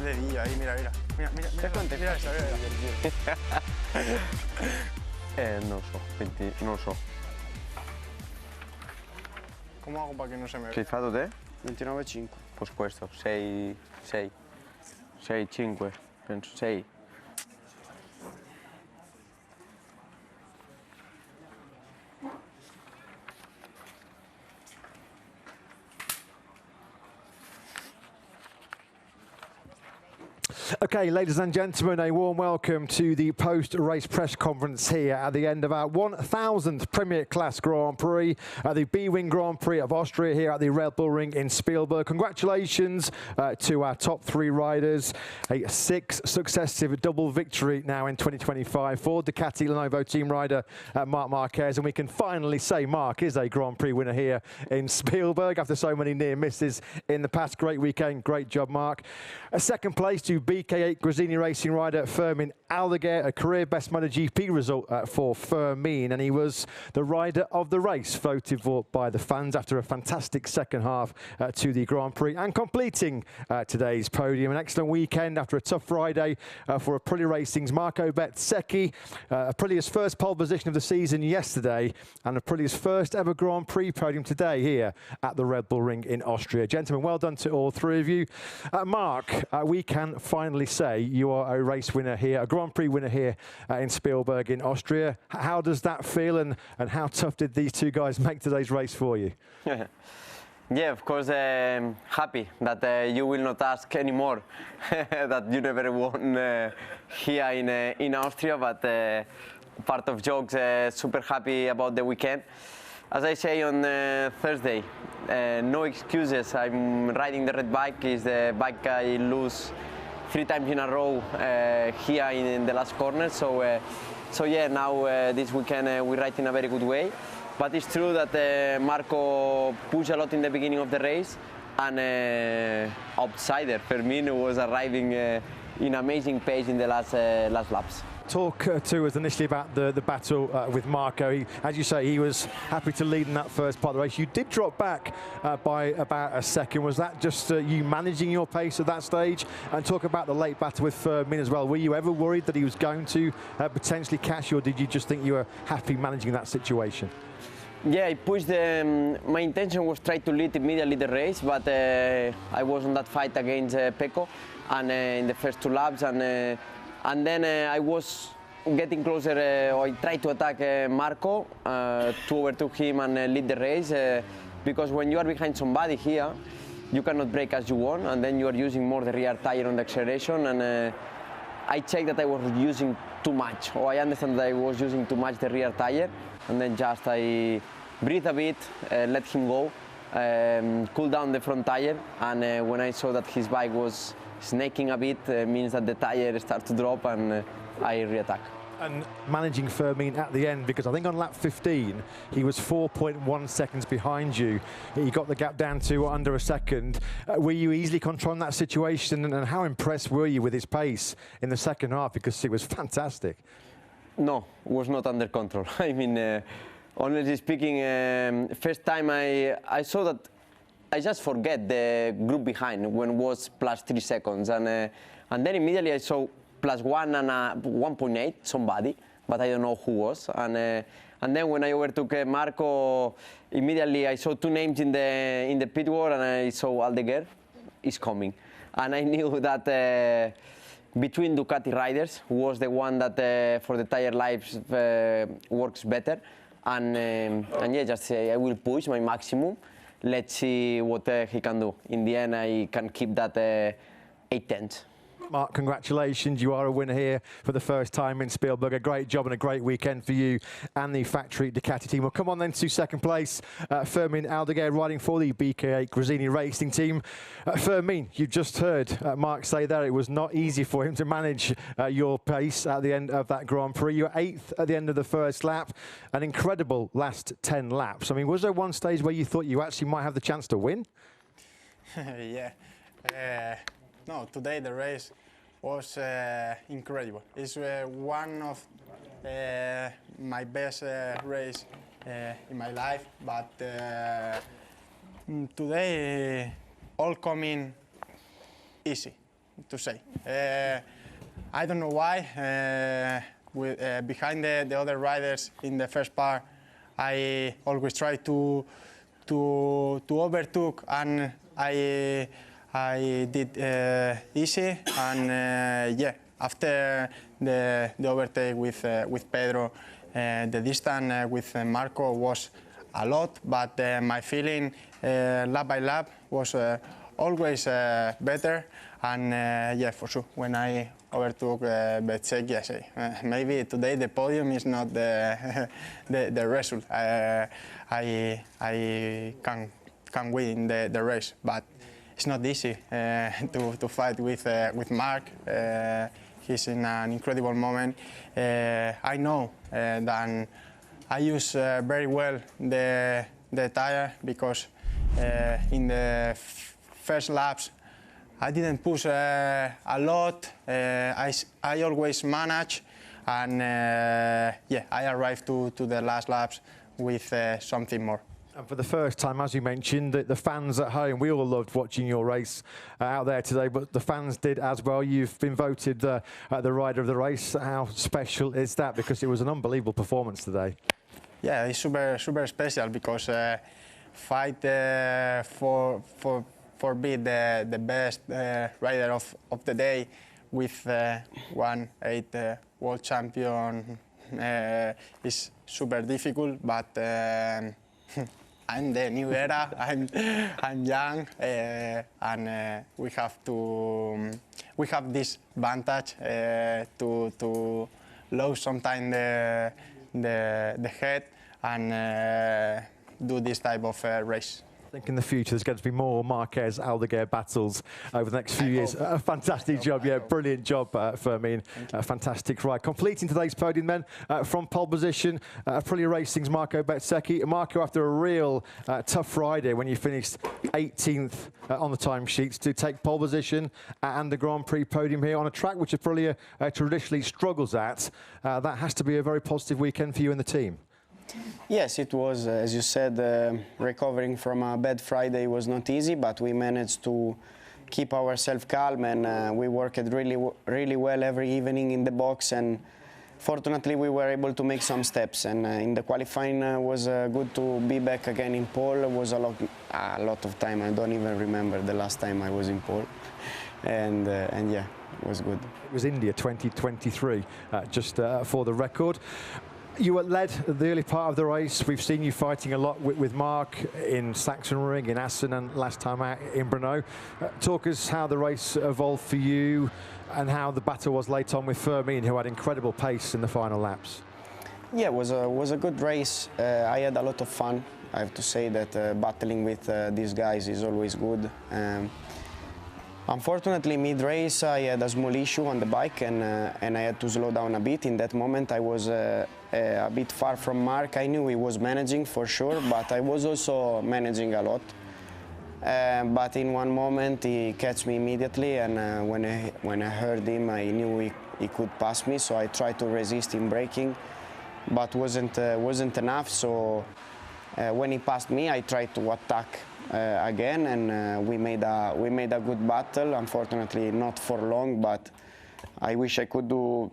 dedillo ahí, mira, mira. Mira, mira, mira, mira esta, mira. No so, 20, non so. ¿Cómo hago para que no se me Sei vea? fatto te? 29,5. Pues questo, 6, 5, penso, 6. Okay, ladies and gentlemen, a warm welcome to the post-race press conference here at the end of our 1000th Premier Class Grand Prix, the BWIN Grand Prix of Austria here at the Red Bull Ring in Spielberg. Congratulations to our top 3 riders. A 6th successive double victory now in 2025 for Ducati Lenovo team rider Marc Marquez. And we can finally say Marc is a Grand Prix winner here in Spielberg after so many near misses in the past. Great weekend, great job, Marc. A second place to BK8 Gresini Racing rider Fermin Aldeguer, a career best MotoGP result for Fermin, and he was the rider of the race, voted for by the fans after a fantastic second half to the Grand Prix, and completing today's podium. An excellent weekend after a tough Friday for Aprilia Racing's Marco Bezzecchi. Aprilia's first pole position of the season yesterday, and Aprilia's first ever Grand Prix podium today here at the Red Bull Ring in Austria. Gentlemen, well done to all 3 of you. Marc, we can finally say you are a race winner here, a Grand Prix winner here in Spielberg in Austria. How does that feel, and how tough did these 2 guys make today's race for you? Yeah, of course, happy that you will not ask anymore that you never won here in Austria, but part of jokes, super happy about the weekend. As I say on Thursday, no excuses. I'm riding the red bike. It's the bike I lose 3 times in a row here in the last corner. So yeah, now this weekend we ride in a very good way. But it's true that Marco pushed a lot in the beginning of the race, and outsider Fermin was arriving in amazing pace in the last laps. Talk to us initially about the battle with Marco. As you say, he was happy to lead in that first part of the race. You did drop back by about a second. Was that just you managing your pace at that stage? And talk about the late battle with Fermin as well. Were you ever worried that he was going to potentially catch you, or did you just think you were happy managing that situation? Yeah, I pushed. My intention was try to lead immediately the race, but I was on that fight against Pecco, and in the first 2 laps, and then I was getting closer. I tried to attack Marco to overtake him and lead the race, because when you are behind somebody here, you cannot brake as you want, and then you are using more the rear tire on the acceleration. And I checked that I was using too much, or I understand that I was using too much the rear tire, and then just I breathe a bit, let him go, cool down the front tire, and when I saw that his bike was snaking a bit, means that the tire started to drop, and I re-attack. And managing Fermin at the end, because I think on lap 15 he was 4.1 seconds behind you. He got the gap down to under a second. Were you easily controlling that situation, and how impressed were you with his pace in the second half, because it was fantastic? No, was not under control. I mean, honestly speaking, first time I saw that I just forget the group behind when it was plus 3 seconds, and then immediately I saw +1 and 1.8 somebody, but I don't know who was, and then when I overtook Marco, immediately I saw 2 names in the pit wall, and I saw Aldeguer is coming, and I knew that between Ducati riders was the one that for the tire lives works better, and yeah, just say I will push my maximum. Let's see what he can do. In the end, I can keep that 8/10. Marc, congratulations. You are a winner here for the first time in Spielberg. A great job and a great weekend for you and the factory Ducati team. Well, come on then to second place. Fermin Aldeguer riding for the BK8 Gresini Racing team. Fermin, you just heard Marc say there it was not easy for him to manage your pace at the end of that Grand Prix. You were 8th at the end of the first lap. An incredible last 10 laps. I mean, was there one stage where you thought you actually might have the chance to win? Yeah. No, today the race was incredible. It's one of my best race in my life, but today all coming easy. to say. I don't know why. Behind the other riders in the first part, I always try to overtake, and I did easy, and yeah, after the overtake with Pedro, the distance with Marco was a lot, but my feeling lap by lap was always better, and yeah, for sure, when I overtook Bezzecchi, I say maybe today the podium is not the the result. I can win the race, but it's not easy to fight with Mark. He's in an incredible moment. I know that I use very well the tire, because in the first laps I didn't push a lot. I always manage, and yeah, I arrived to the last laps with something more. And for the first time, as you mentioned, the fans at home, we all loved watching your race out there today, but the fans did as well. You've been voted the rider of the race. How special is that? Because it was an unbelievable performance today. Yeah, it's super special, because fight for be the best rider of the day with 1/8 world champion is super difficult, but I'm the new era. I'm young, and we have this advantage to lose sometimes the head and do this type of race. I think in the future there's going to be more Marquez Aldeguer battles over the next few years. A fantastic job, yeah, brilliant job, Fermin. A fantastic ride. Completing today's podium then from pole position, Aprilia Racing's Marco Bezzecchi. Marco, after a real tough ride here when you finished 18th on the timesheets, to take pole position and the Grand Prix podium here on a track which Aprilia traditionally struggles at, that has to be a very positive weekend for you and the team. Yes, it was. As you said, recovering from a bad Friday was not easy, but we managed to keep ourselves calm, and we worked really well every evening in the box, and fortunately we were able to make some steps, and in the qualifying was good to be back again in pole. It was a lot of time. I don't even remember the last time I was in pole, and yeah, it was good. It was India 2023, just for the record. You were led the early part of the race. We've seen you fighting a lot with Mark in Sachsenring, in Assen, and last time out in Brno. Talk us how the race evolved for you and how the battle was late on with Fermin, who had incredible pace in the final laps. Yeah, it was a good race. I had a lot of fun. I have to say that battling with these guys is always good. Unfortunately, mid-race, I had a small issue on the bike, and I had to slow down a bit. In that moment, I was a bit far from Mark. I knew he was managing for sure, but I was also managing a lot. But in one moment, he catch me immediately, and when I heard him, I knew he could pass me. So I tried to resist him braking, but wasn't enough. So when he passed me, I tried to attack again, and we made a good battle. Unfortunately, not for long, but I wish I could do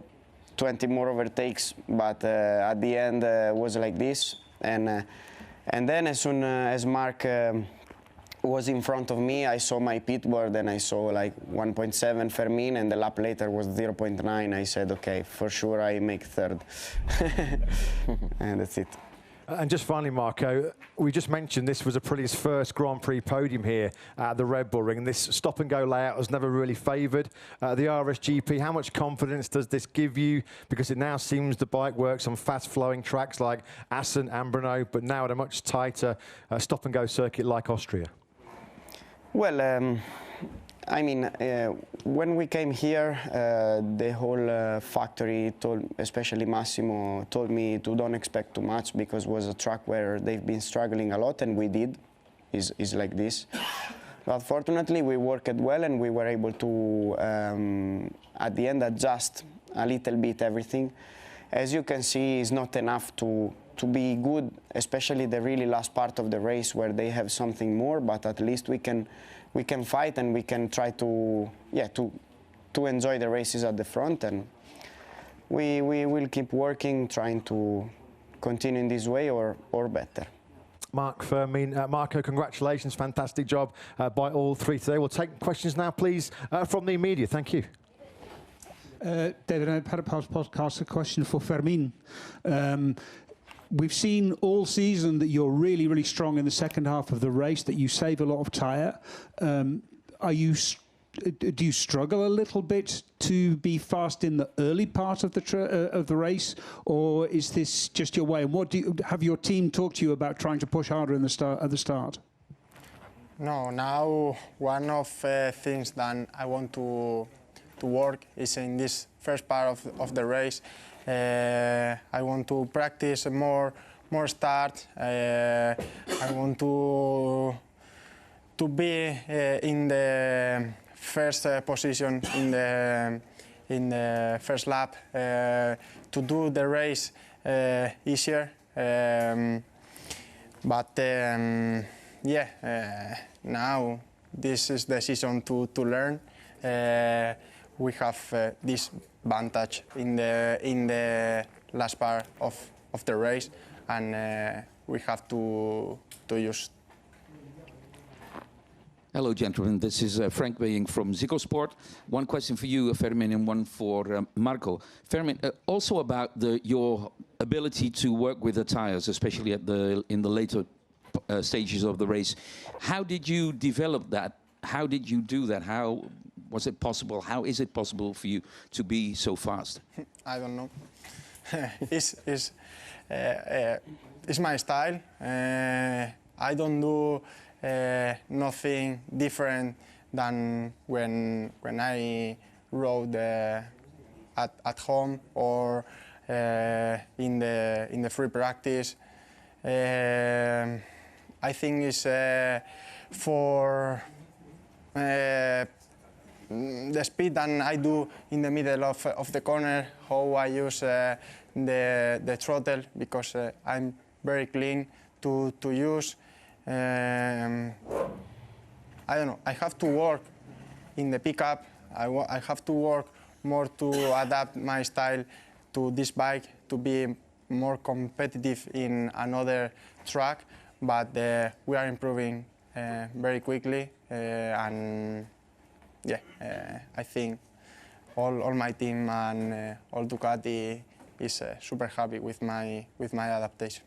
20 more overtakes, but at the end was like this. And then as soon as Mark was in front of me, I saw my pit board, and I saw like 1.7 Fermin, and the lap later was 0.9. I said, okay, for sure I make third. And that's it. And just finally, Marco, we just mentioned this was Aprilia's first Grand Prix podium here at the Red Bull Ring, and this stop-and-go layout has never really favoured the RSGP. How much confidence does this give you? Because it now seems the bike works on fast-flowing tracks like Assen and Brno, but now at a much tighter stop-and-go circuit like Austria. Well, I mean, when we came here, the whole factory especially Massimo, told me to don't expect too much, because it was a track where they've been struggling a lot, and we did, is like this. But fortunately, we worked well, and we were able to, at the end, adjust a little bit everything. As you can see, it's not enough to be good, especially the really last part of the race where they have something more, but at least we can fight, and we can try to to enjoy the races at the front, and we will keep working, trying to continue in this way or better. Mark, Fermin, Marco, congratulations, fantastic job by all three today. We'll take questions now, please, from the media. Thank you. David, I've had a podcast, a question for Fermin. We've seen all season that you're really, really strong in the second half of the race, that you save a lot of tyre. Do you struggle a little bit to be fast in the early part of the race, or is this just your way? And what have your team talked to you about trying to push harder in at the start? No, now one of things that I want to work is in this first part of the race. I want to practice more start. I want to be in the first position in the first lap, to do the race easier. Now this is the season to learn. We have this advantage in the last part of the race, and we have to use. Hello, gentlemen. This is Frank Weying from Zico Sport. One question for you, Fermin, and one for Marco. Fermin, also about your ability to work with the tires, especially in the later stages of the race. How did you develop that? How did you do that? How was it possible? How is it possible for you to be so fast? I don't know. It's my style. I don't do nothing different than when I rode at home or in the free practice. I think it's for the speed that I do in the middle of the corner, how I use the throttle, because I'm very clean to use. I don't know, I have to work in the pickup. I have to work more to adapt my style to this bike to be more competitive in another track, but we are improving very quickly, and yeah, I think all my team and all Ducati is super happy with my adaptation.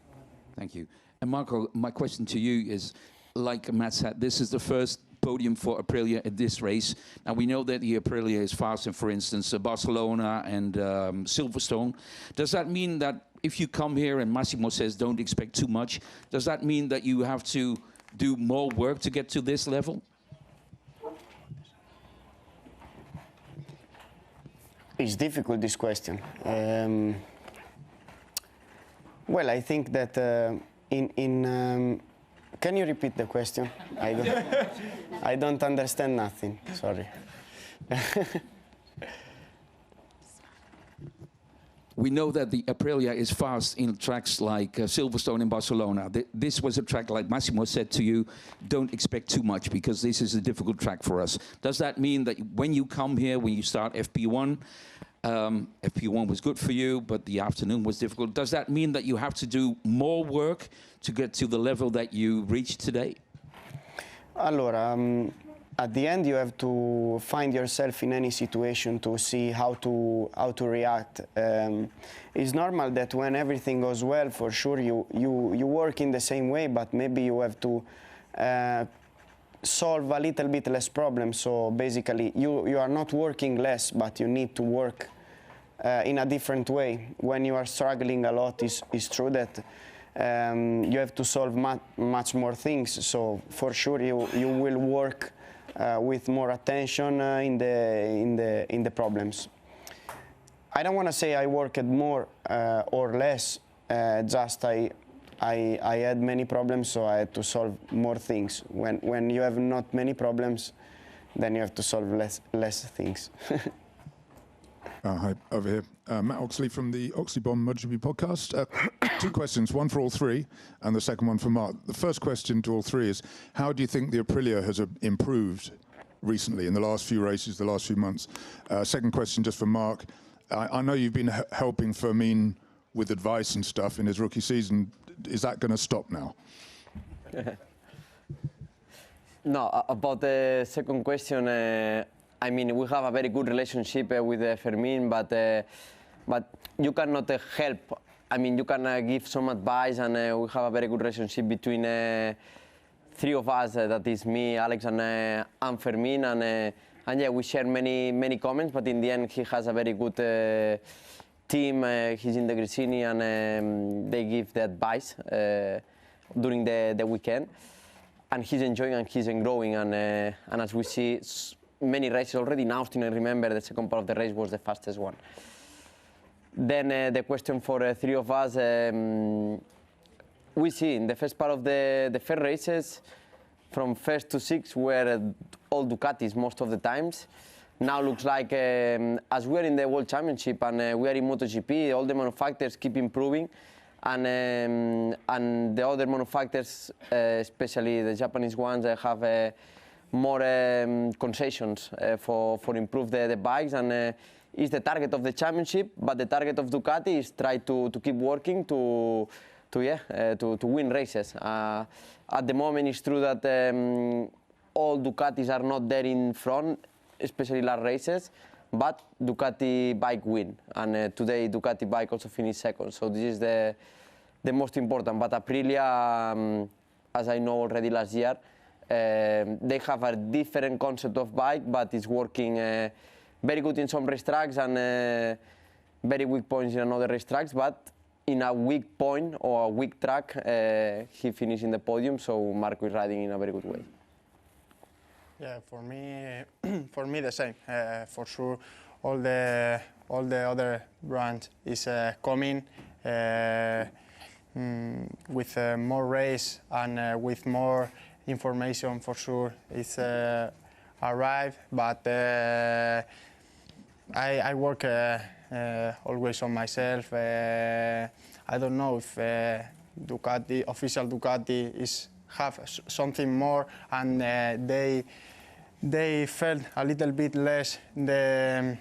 Thank you. And Marco, my question to you is, like Matt said, this is the first podium for Aprilia at this race. Now we know that the Aprilia is faster, for instance, Barcelona and Silverstone. Does that mean that if you come here and Massimo says don't expect too much, does that mean that you have to do more work to get to this level? It's difficult, this question. Well, I think that can you repeat the question? I don't understand nothing. Sorry. We know that the Aprilia is fast in tracks like Silverstone in Barcelona. This was a track, like Massimo said to you, don't expect too much because this is a difficult track for us. Does that mean that when you come here, when you start FP1, FP1 was good for you, but the afternoon was difficult. Does that mean that you have to do more work to get to the level that you reached today? Allora, at the end, you have to find yourself in any situation to see how to react. It's normal that when everything goes well, for sure you work in the same way, but maybe you have to solve a little bit less problems. So basically, you are not working less, but you need to work in a different way. When you are struggling a lot, it's true that you have to solve much more things. So for sure, you will work with more attention in the problems. I don't want to say I worked more or less. Just I had many problems, so I had to solve more things. When you have not many problems, then you have to solve less things. Hi, over here. Matt Oxley from the Oxley Bomb MotoGP podcast. Two questions, one for all three, and the second one for Mark. The first question to all three is, how do you think the Aprilia has improved recently in the last few races, the last few months? Second question, just for Mark. I know you've been helping Fermin with advice and stuff in his rookie season. Is that going to stop now? No, about the second question, I mean, we have a very good relationship with Fermin, but you cannot help. I mean, you can give some advice, and we have a very good relationship between three of us. That is me, Alex, and Fermin, and yeah, we share many comments. But in the end, he has a very good team. He's in the Gresini, and they give the advice during the weekend. And he's enjoying and he's growing, and as we see many races already in Austin, I remember the second part of the race was the fastest one. Then the question for three of us, we see in the first part of the fair races, from first to sixth were all Ducatis most of the times. Now looks like as we are in the World Championship and we are in MotoGP, all the manufacturers keep improving. And the other manufacturers, especially the Japanese ones, have more concessions for improve the bikes, and is the target of the championship. But the target of Ducati is try to keep working to win races. At the moment, it's true that all Ducatis are not there in front, especially last races. But Ducati bike win, and today Ducati bike also finished second. So this is the most important. But Aprilia, as I know already last year, they have a different concept of bike, but it's working very good in some racetracks and very weak points in another racetracks. But in a weak point or a weak track, he finished in the podium. So Marco is riding in a very good way. Yeah, for me the same. For sure, all the other brands is coming with more race and with more information. For sure, it's arrived. But I work always on myself. I don't know if Ducati, official Ducati, is have something more, and they felt a little bit less the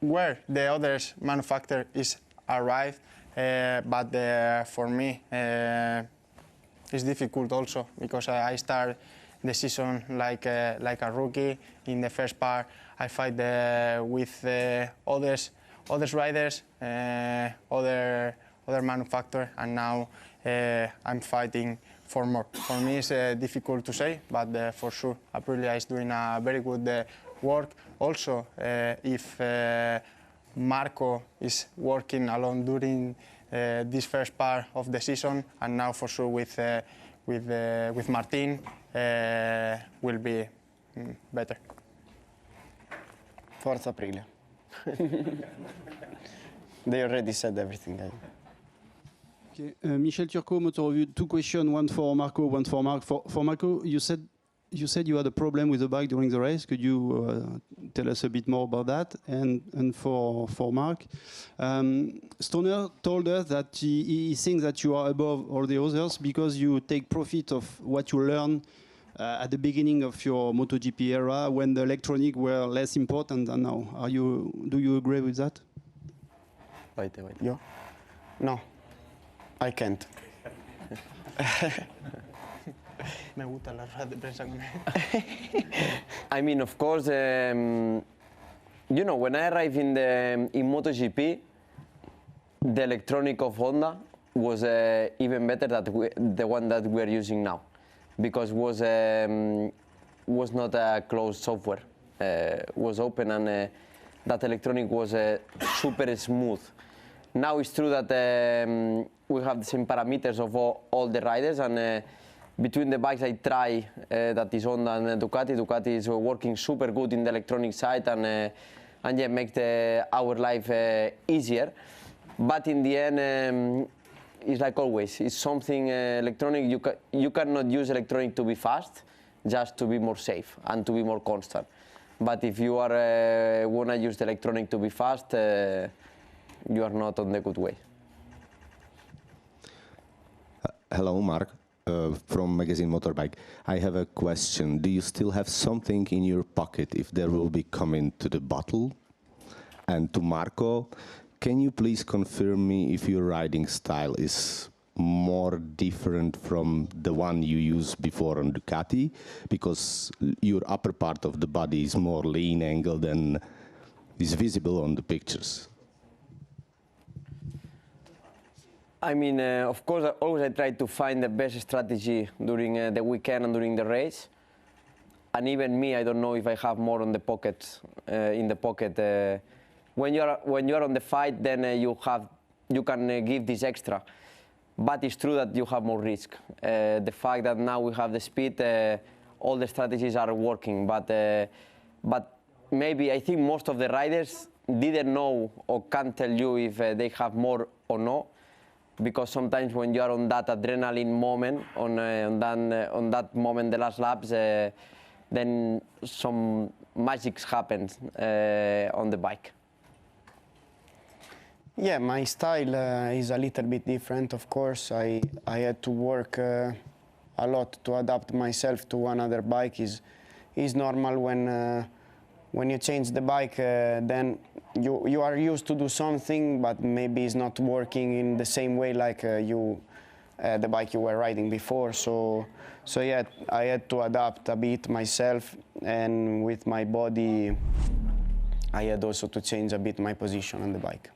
where the others manufacturer is arrived. But for me, it's difficult also because I start the season like a rookie. In the first part, I fight with others riders, other manufacturer, and now I'm fighting for more. For me, it's difficult to say, but for sure, Aprilia is doing a very good work. Also, if Marco is working alone during this first part of the season, and now for sure with Martin, will be better. Forza Aprilia. They already said everything. Okay. Michel Turcot, Motor Review. Two questions, one for Marco, one for Marc. For Marco, you said you had a problem with the bike during the race. Could you tell us a bit more about that? And for Marc, Stoner told us that he thinks that you are above all the others because you take profit of what you learn at the beginning of your MotoGP era when the electronic were less important than now. Do you agree with that? Wait. Yo? No, I can't. Me gusta la rueda de prensa con él. I mean, of course, you know, when I arrived in MotoGP, the electronic of Honda was even better than the one that we are using now, because was not a closed software, was open, and that electronic was super smooth. Now it's true that we have the same parameters of all the riders, and between the bikes I try, that is Honda and Ducati. Ducati is working super good in the electronic side, and yeah, make our life easier. But in the end, it's like always, it's something electronic. You cannot use electronic to be fast, just to be more safe and to be more constant. But if you are wanna use the electronic to be fast, you are not on the good way. Hello, Mark. from magazine Motorbike. I have a question. Do you still have something in your pocket if there will be coming to the bottle? And to Marco, can you please confirm me if your riding style is more different from the one you used before on Ducati? Because your upper part of the body is more lean angled and is visible on the pictures. I mean, of course, always I try to find the best strategy during the weekend and during the race. And even me, I don't know if I have more on the pocket, in the pocket. When you are on the fight, then you can give this extra. But it's true that you have more risk. The fact that now we have the speed, all the strategies are working. But maybe I think most of the riders didn't know or can't tell you if they have more or no. Because sometimes when you are on that adrenaline moment, on that moment, the last laps, then some magic happens on the bike. Yeah, my style is a little bit different, of course. I had to work a lot to adapt myself to another bike. Is normal when you change the bike, then you are used to do something, but maybe it's not working in the same way like the bike you were riding before. So yeah, I had to adapt a bit myself, and with my body, I had also to change a bit my position on the bike.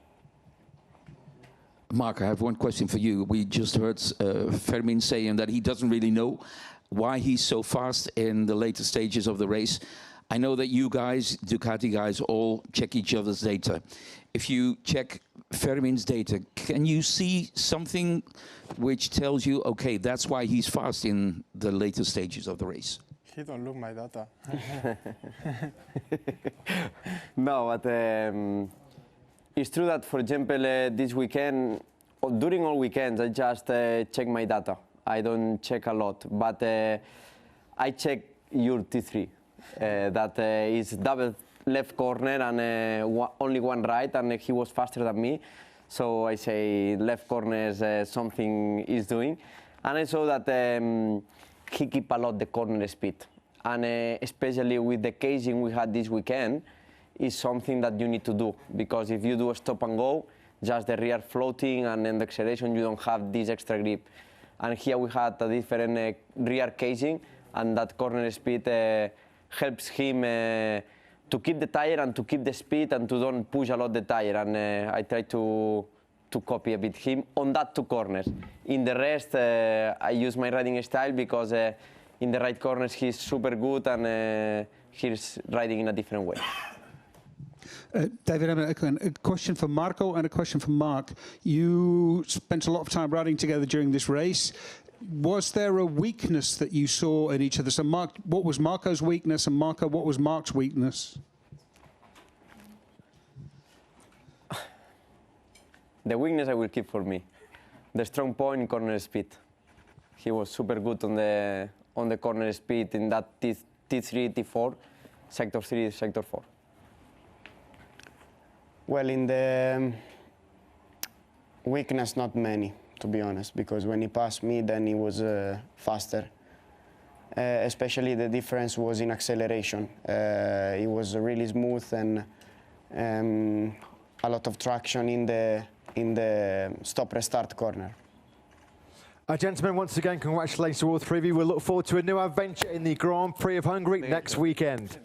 Mark, I have one question for you. We just heard Fermin saying that he doesn't really know why he's so fast in the later stages of the race. I know that you guys, Ducati guys, all check each other's data. If you check Fermin's data, can you see something which tells you, okay, that's why he's fast in the later stages of the race? He don't look my data. No, but it's true that, for example, this weekend, or during all weekends, I just check my data. I don't check a lot, but I check your T3. That is double left corner and only one right, and he was faster than me. So I say left corner is something he's doing. And I saw that he keep a lot the corner speed. And especially with the casing we had this weekend, is something that you need to do. Because if you do a stop and go, just the rear floating and then the acceleration, you don't have this extra grip. And here we had a different rear casing, and that corner speed helps him to keep the tire and to keep the speed and to don't push a lot the tire. And I try to copy a bit him on that two corners. In the rest, I use my riding style because in the right corners he's super good and he's riding in a different way. David, a question for Marco and a question for Mark. You spent a lot of time riding together during this race. Was there a weakness that you saw in each other? So Mark, what was Marco's weakness, and Marco, what was Mark's weakness? The weakness I will keep for me. The strong point in corner speed. He was super good on the corner speed in that T3, T4, sector 3, sector 4. Well, in the weakness, not many, to be honest, because when he passed me, then he was faster. Especially the difference was in acceleration. He was really smooth and a lot of traction in the stop-restart corner. Gentlemen, once again, congratulations to all three of you. We'll look forward to a new adventure in the Grand Prix of Hungary next weekend.